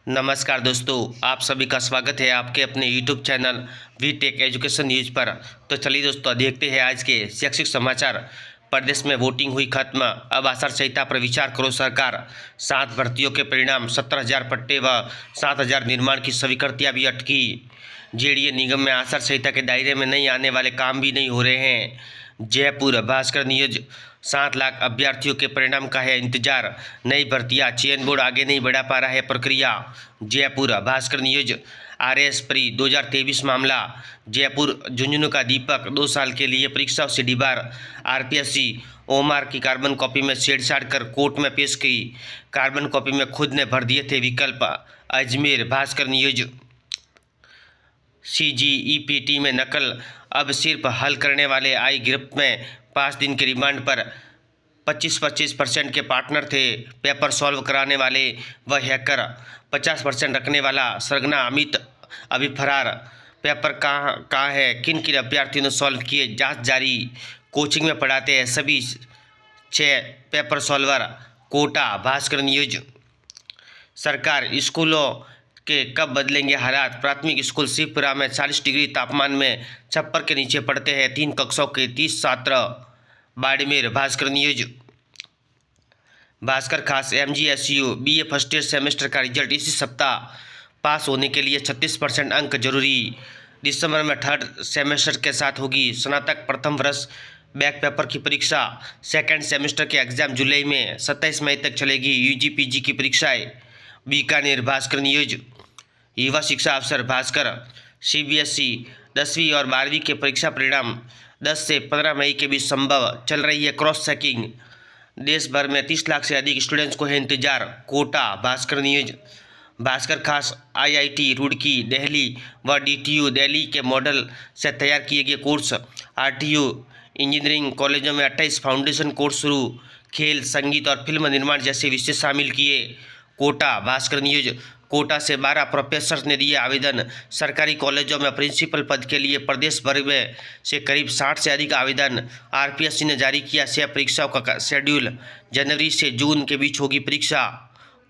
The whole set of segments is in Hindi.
नमस्कार दोस्तों, आप सभी का स्वागत है आपके अपने YouTube channel V Tech Education News पर। तो चलिए दोस्तों, देखते हैं आज के शैक्षिक समाचार। प्रदेश में वोटिंग हुई खत्म, अब आचार संहिता पर विचार करो सरकार। 7 भर्तियों के परिणाम, 17,000 पट्टे व 7,000 निर्माण की स्वीकृतियाँ भी अटकी। जेडीए निगम में आचार संहिता के दायरे में नहीं आने वाले काम भी नहीं हो रहे हैं। जयपुर भास्कर न्यूज, 7 लाख अभ्यर्थियों के परिणाम का है इंतजार, नई भर्तियां, चयन बोर्ड आगे नहीं बढ़ा पा रहा है प्रक्रिया। Jaipur Bhaskar news, RS pre 2023 मामला। जयपुर झुंझुनू का दीपक 2 साल के लिए परीक्षाओं से डिबार। आरपीएससी ओमार की कार्बन कॉपी में छेड़छाड़ कर कोर्ट में पेश की। कार्बन कॉपी में खुद ने भर दिए थे विकल्प। अजमेर भास्कर न्यूज, सीजीईपीटी में नकल, अब सिर्फ हल करने वाले आई गिरफ्त में। 5 दिन के रिमांड पर 25% के पार्टनर थे। पेपर सॉल्व कराने वाले व हैकर, 50% रखने वाला सरगना अमित अभी फरार। पेपर कहाँ है, किन किन अभ्यर्थियों ने सॉल्व किए, जांच जारी। कोचिंग में पढ़ाते हैं सभी 6 paper solver. Kota Bhaskar news, सरकार स्कूलों के कब बदलेंगे हालात। प्राथमिक स्कूल शिवपुरा में 40 डिग्री तापमान में छप्पर के नीचे पढ़ते हैं 3 कक्षों के 30 छात्र। बाड़मेर भास्कर न्यूज, भास्कर खास MGSU BA first year semester का रिजल्ट इसी सप्ताह। पास होने के लिए 36% अंक जरूरी। दिसंबर में 3rd सेमेस्टर के साथ होगी स्नातक प्रथम वर्ष बैक पेपर की परीक्षा। 2nd सेमेस्टर के एग्जाम जुलाई में, 27 मई तक चलेगी यूजी पीजी की परीक्षाएं। बीकानेर भास्कर न्यूज, युवा शिक्षा अफसर भास्कर, सीबीएसई 10वीं और 12वीं के परीक्षा परिणाम 10 से 15 मई के बीच संभव। चल रही है क्रॉस चेकिंग। देश भर में 30 लाख से अधिक स्टूडेंट्स को है इंतजार। कोटा भास्कर न्यूज, भास्कर खास आईआईटी रुड़की दिल्ली व डीटीयू दिल्ली के मॉडल से तैयार किए गए कोर्स। आरटीयू इंजीनियरिंग कॉलेजों में 28 फाउंडेशन कोर्स शुरू। खेल, संगीत और फिल्म निर्माण जैसे विषय शामिल किए। कोटा भास्कर न्यूज, कोटा से 12 प्रोफेसर ने दिए आवेदन। सरकारी कॉलेजों में प्रिंसिपल पद के लिए प्रदेश भर में से करीब 60 से अधिक आवेदन। आरपीएससी ने जारी किया 6 परीक्षाओं का शेड्यूल। जनवरी से जून के बीच होगी परीक्षा।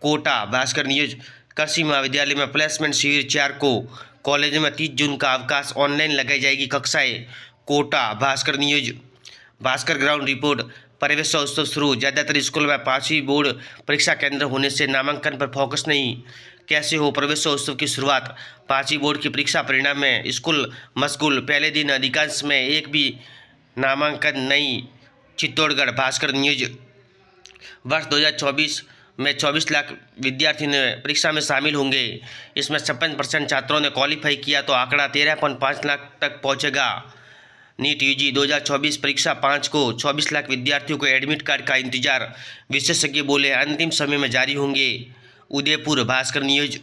कोटा भास्कर न्यूज, कृषि महाविद्यालय में प्लेसमेंट शिविर 4 को। कॉलेज में 30 जून का अवकाश, ऑनलाइन लगाई जाएगी कक्षाएं। Kota Bhaskar news, Bhaskar ground report, प्रवेशोत्सव शुरू। ज़्यादातर स्कूल में 5वीं बोर्ड परीक्षा केंद्र होने से नामांकन पर फोकस नहीं। कैसे हो प्रवेशोत्सव की शुरुआत। 5वीं बोर्ड की परीक्षा परिणाम में स्कूल मशगूल। पहले दिन अधिकांश में एक भी नामांकन नहीं। चित्तौड़गढ़ भास्कर न्यूज, वर्ष 2024 में 24 लाख विद्यार्थी ने परीक्षा में शामिल होंगे। इसमें 56% छात्रों ने क्वालिफाई किया तो आंकड़ा 13.5 लाख तक पहुंचेगा। नीट यूजी 2024 परीक्षा 5 को, 24 लाख विद्यार्थियों को एडमिट कार्ड का इंतजार। विशेषज्ञ बोले अंतिम समय में जारी होंगे। उदयपुर भास्कर न्यूज,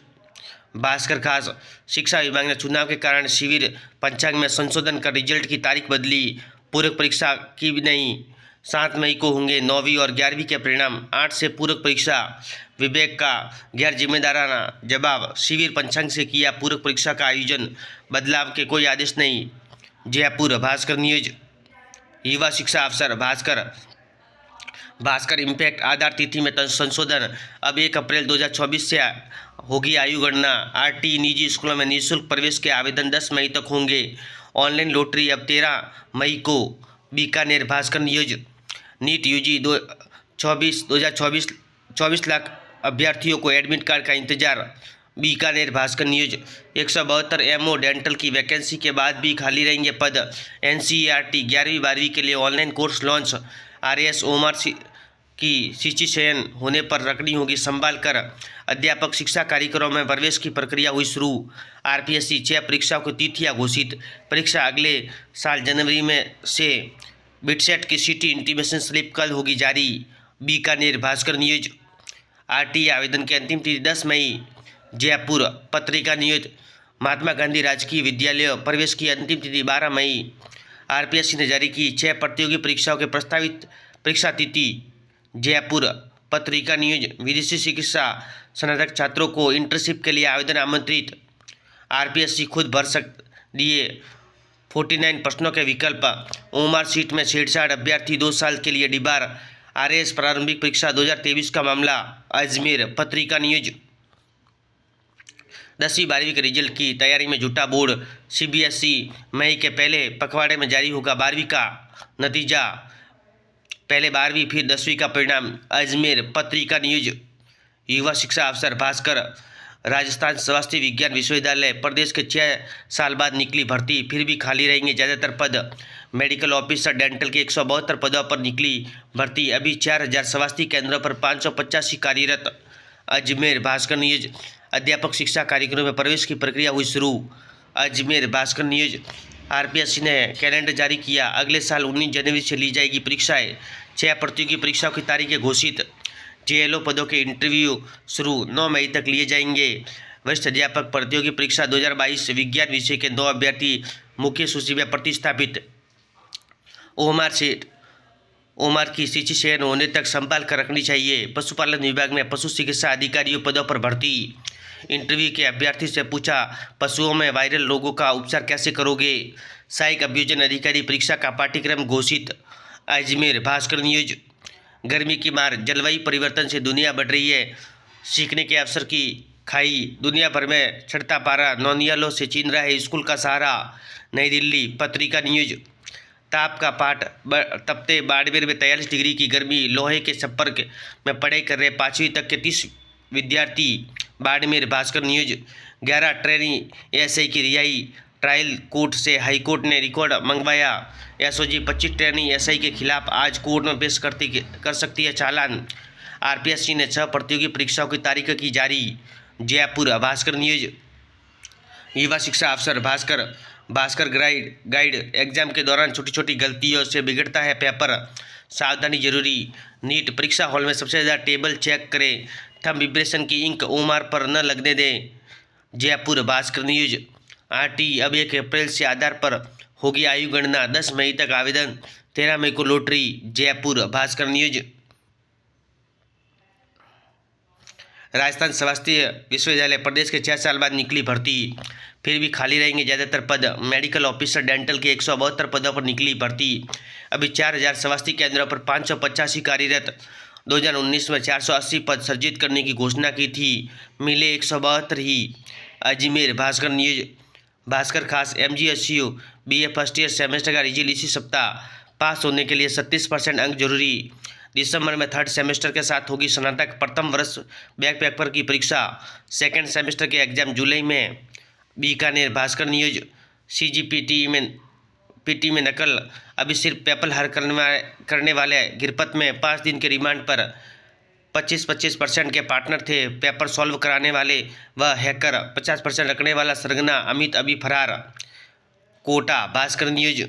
भास्कर खास, शिक्षा विभाग ने चुनाव के कारण शिविर पंचांग में संशोधन कर रिजल्ट की तारीख बदली। पूरक परीक्षा की भी नहीं। 7 मई को होंगे 9वीं और 11वीं के परिणाम। 8 से पूरक परीक्षा। विवेक का गैर जिम्मेदाराना जवाब, शिविर पंचांग से किया पूरक परीक्षा का आयोजन, बदलाव के कोई आदेश नहीं। जयपुर भास्कर न्यूज, युवा शिक्षा अफसर भास्कर, भास्कर इम्पैक्ट आधार तिथि में संशोधन। अब 1 अप्रैल 2024 से होगी आयु गणना। आरटी निजी स्कूलों में निःशुल्क प्रवेश के आवेदन 10 मई तक होंगे। ऑनलाइन लॉटरी अब 13 मई को। Bikaner Bhaskar news, NEET UG 2024 24 lakh अभ्यर्थियों को एडमिट कार्ड का इंतजार। Bikaner Bhaskar news, 172 MO dental की वैकेंसी के बाद भी खाली रहेंगे पद। एनसीईआरटी 11वीं 12वीं के लिए ऑनलाइन कोर्स लॉन्च। आरएस ओमार की शिक्षी चयन होने पर रखनी होगी संभाल कर। अध्यापक शिक्षा कार्यक्रमों में प्रवेश की प्रक्रिया हुई शुरू। आरपीएससी 6 परीक्षाओं की तिथियां घोषित। परीक्षा अगले साल जनवरी में से। बिटसेट की सिटी इंटीमेशन स्लिप कल होगी जारी। बीकानेर भास्कर न्यूज, आरटीई आवेदन की अंतिम तिथि 10 मई। जयपुर पत्रिका न्यूज, महात्मा गांधी राजकीय विद्यालय प्रवेश की अंतिम तिथि 12 मई। आरपीएससी ने जारी की 6 प्रतियोगी परीक्षाओं के प्रस्तावित परीक्षा तिथि। जयपुर पत्रिका न्यूज, विदेशी चिकित्सा स्नातक छात्रों को इंटर्नशिप के लिए आवेदन आमंत्रित। आरपीएससी खुद भर दिए 49 प्रश्नों के विकल्प। ओमार सीट में छेड़छाड़, अभ्यर्थी 2 साल के लिए डिबार। आरएस प्रारंभिक परीक्षा 2023 का मामला। अजमेर पत्रिका न्यूज, 10वीं 12वीं के रिजल्ट की तैयारी में जुटा बोर्ड। सीबीएसई मई के पहले पखवाड़े में जारी होगा 12वीं का नतीजा। पहले 12वीं फिर 10वीं का परिणाम। अजमेर पत्रिका न्यूज। युवा शिक्षा अफसर भास्कर। राजस्थान स्वास्थ्य विज्ञान विश्वविद्यालय। प्रदेश के 6 साल बाद निकली भर्ती, फिर भी खाली रहेंगे ज़्यादातर पद। मेडिकल ऑफिसर डेंटल के 172 पदों पर निकली भर्ती, अभी 4000 स्वास्थ्य केंद्रों पर 585 कार्यरत। अजमेर भास्कर न्यूज। अध्यापक शिक्षा कार्यक्रमों में प्रवेश की प्रक्रिया हुई शुरू। अजमेर भास्कर न्यूज। आरपीएससी ने कैलेंडर जारी किया, अगले साल 19 जनवरी से ली जाएगी परीक्षाएं। 6 प्रतियोगी परीक्षाओं की तारीखें घोषित। जेएलओ पदों के इंटरव्यू शुरू, 9 मई तक लिए जाएंगे। वरिष्ठ अध्यापक प्रतियोगी परीक्षा 2022 विज्ञान विषय के 9 अभ्यर्थी मुख्य सूची में प्रतिस्थापित। ओमार की सिंची शहर होने तक संभाल कर रखनी चाहिए। पशुपालन विभाग में पशु चिकित्सा अधिकारियों पदों पर भर्ती। इंटरव्यू के अभ्यर्थी से पूछा, पशुओं में वायरल रोगों का उपचार कैसे करोगे। सहायक अभियोजन अधिकारी परीक्षा का पाठ्यक्रम घोषित। अजमेर भास्कर न्यूज। गर्मी की मार, जलवायु परिवर्तन से दुनिया बढ़ रही है, सीखने के अवसर की खाई। दुनिया भर में चढ़ता पारा, नौनियालों से छीन रहा है स्कूल का सहारा। नई दिल्ली पत्रिका न्यूज। ताप का पाठ, तपते बाड़मेर में 43 डिग्री की गर्मी, लोहे के संपर्क में पढ़ाई कर रहे 5वीं तक के 30 विद्यार्थी। Barmer Bhaskar news. 11 trainee SI की रिहाई, ट्रायल कोर्ट से हाईकोर्ट ने रिकॉर्ड मंगवाया। एसओजी 25 ट्रेनी एसआई के खिलाफ आज कोर्ट में पेश कर सकती है चालान। आरपीएससी ने 6 प्रतियोगी परीक्षाओं की तारीख की जारी। जयपुर भास्कर न्यूज। युवा शिक्षा अफसर भास्कर गाइड एग्जाम के दौरान छोटी छोटी गलतियों से बिगड़ता है पेपर, सावधानी जरूरी। नीट परीक्षा हॉल में सबसे ज़्यादा टेबल चेक करें, थंब विब्रेशन की इंक ओमार पर न लगने दें। जयपुर भास्कर न्यूज। आरटी अब 1 अप्रैल से आधार पर होगी आयु गणना, 10 मई तक आवेदन, 13 मई को लॉटरी। जयपुर भास्कर न्यूज। राजस्थान स्वास्थ्य विश्वविद्यालय। प्रदेश के 6 साल बाद निकली भर्ती, फिर भी खाली रहेंगे ज़्यादातर पद। मेडिकल ऑफिसर डेंटल के 172 पदों पर निकली भर्ती, अभी 4000 स्वास्थ्य केंद्रों पर 585 कार्यरत। 2019 में 480 पद सृजित करने की घोषणा की थी, मिले 172 ही। अजमेर भास्कर न्यूज। भास्कर खास MGSU BA first year semester का रिजल्ट इसी सप्ताह, पास होने के लिए 37% अंक जरूरी। दिसंबर में 3rd सेमेस्टर के साथ होगी स्नातक प्रथम वर्ष बैक पेपर की परीक्षा। 2nd सेमेस्टर के एग्जाम जुलाई में। बीकानेर भास्कर न्यूज। सीजीपीटी में नकल, अभी सिर्फ पेपर हल करने वाले गिरपत में 5 दिन के रिमांड पर। 25% के पार्टनर थे पेपर सॉल्व कराने वाले व हैकर। 50% रखने वाला सरगना अमित अभी फरार। Kota Bhaskar news.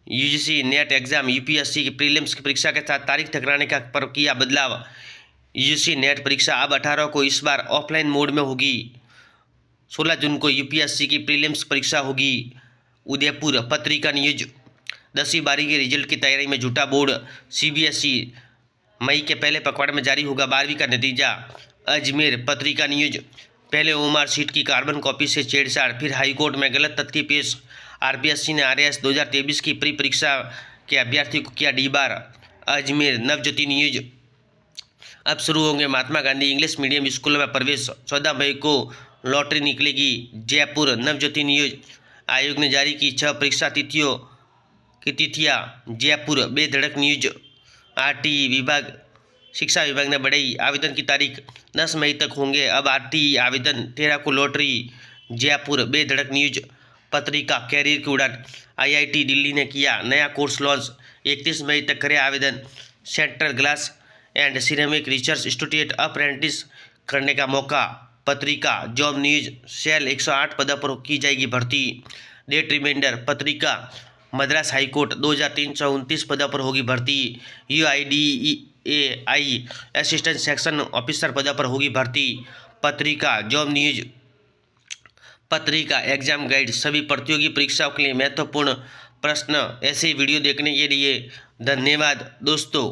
UGC NET exam UPSC की प्रीलिम्स की परीक्षा के साथ तारीख टकराने का पर किया बदलाव। यूजीसी नेट परीक्षा अब 18 को इस बार ऑफलाइन मोड में होगी। 16 जून को यूपीएससी की प्रीलिम्स परीक्षा होगी। उदयपुर पत्रिका न्यूज। 10वीं 12वीं के रिजल्ट की तैयारी में जुटा बोर्ड। सीबीएसई मई के पहले पखवाड़े में जारी होगा 12वीं का नतीजा। अजमेर पत्रिका न्यूज। पहले ओमार सीट की कार्बन कॉपी से छेड़छाड़, फिर हाईकोर्ट में गलत तथ्य पेश। आरपीएससी ने आरएएस 2023 की प्री परीक्षा के अभ्यर्थी को किया डीबार। अजमेर नवज्योति न्यूज। अब शुरू होंगे महात्मा गांधी इंग्लिश मीडियम स्कूलों में प्रवेश, 14 मई को लॉटरी निकलेगी। जयपुर नवज्योति न्यूज। आयोग ने जारी की 6 परीक्षा तिथियों की तिथियाँ। जयपुर बेधड़क न्यूज। आरटीई विभाग शिक्षा विभाग ने बढ़ाई आवेदन की तारीख, 10 मई तक होंगे अब आरटीई आवेदन, 13 को लॉटरी। जयपुर बेधड़क न्यूज। पत्रिका कैरियर की उड़ान। आईआईटी दिल्ली ने किया नया कोर्स लॉन्च, 31 मई तक करें आवेदन। Central glass and ceramic research institute apprentice करने का मौका। पत्रिका जॉब न्यूज। सेल 108 पदों पर की जाएगी भर्ती। Date reminder. Patrika Madras high court 2329 पदों पर होगी भर्ती। यूआईडीएआई असिस्टेंट सेक्शन ऑफिसर पदों पर होगी भर्ती। पत्रिका जॉब न्यूज। पत्रिका एग्जाम गाइड। सभी प्रतियोगी परीक्षाओं के लिए महत्वपूर्ण प्रश्न। ऐसे वीडियो देखने के लिए धन्यवाद दोस्तों।